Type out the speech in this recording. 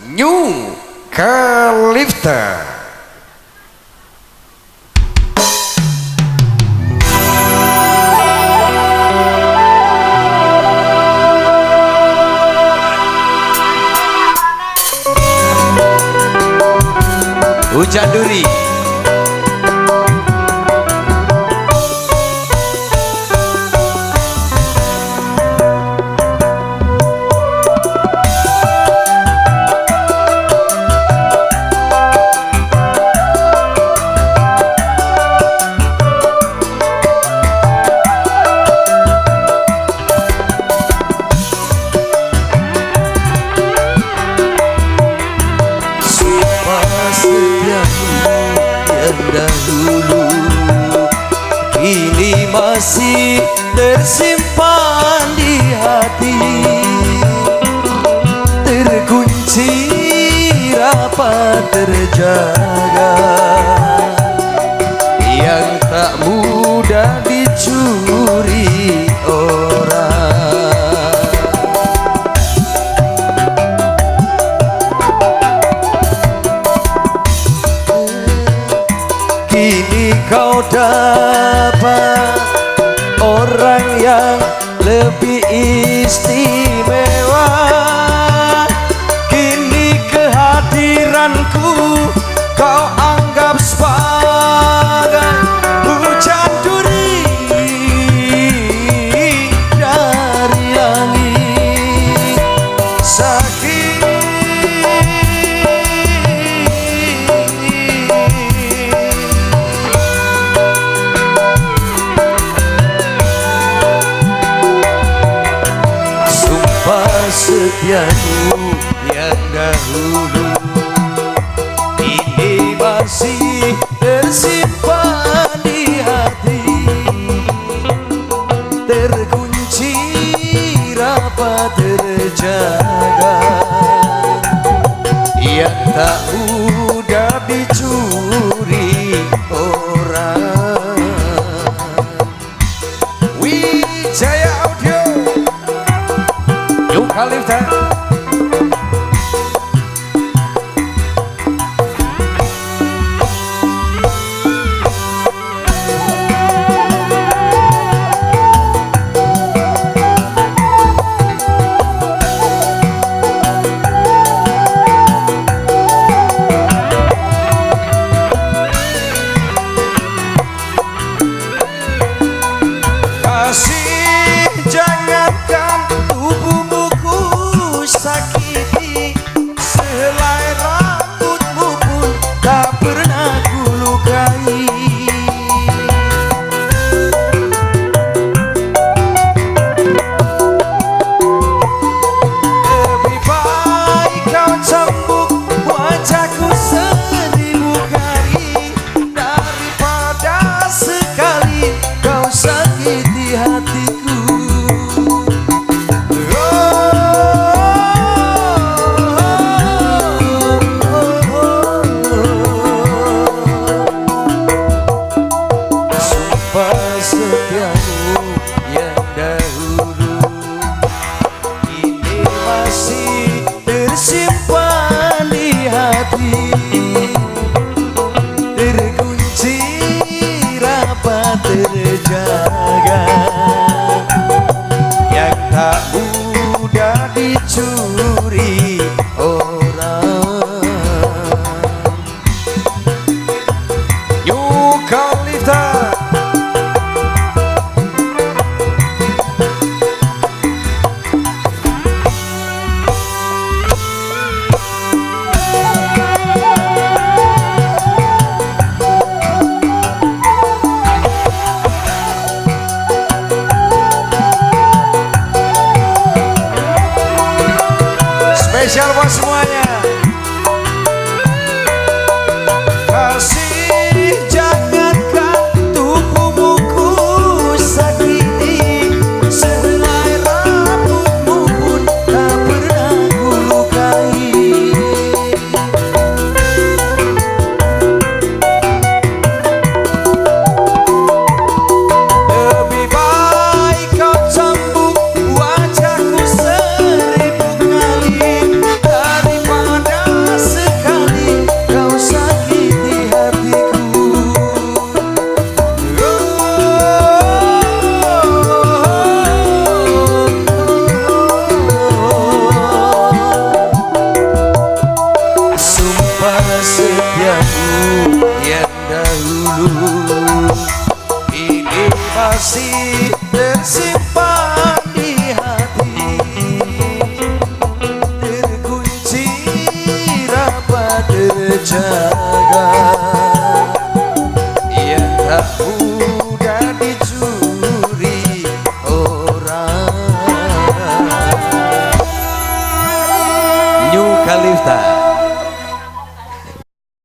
New Khaliftah. Hujan Duri. Dahulu ini masih tersimpan di hati, terkunci rapat terjaga, yang tak mudah dicuri orang. Kini kau dapat orang yang lebih istimewa. Kini kehadiranku kau anggap sebagai hujan duri dari langit. Sakit setiamu yang dahulu ini masih tersimpan di hati, terkunci rapat terjaga, yang tak mudah dicuri orang. Wijaya Audio New Khaliftah. Kasih jangankan tubuhmu ku sakiti, sehelai rambutmu pun tak pernah ku lukai. Lebih baik kau cambuk wajahku 1000 kali daripada sekali kau sakiti hatiku. Sumpah setiamu yang dahulu ini masih tersimpan di hati, terkunci rapat terjaga, yang tak mudah dicuri orang. New Khaliftah. Spesial buat semuanya. Kasih jangankan tubuhmu ku sakiti, sehelai rambutmu pun tak pernah ku lukai. Lebih baik kau cambuk wajahku 1000 kali daripada tersimpan di hati, terkunci rapat terjaga. Ia tak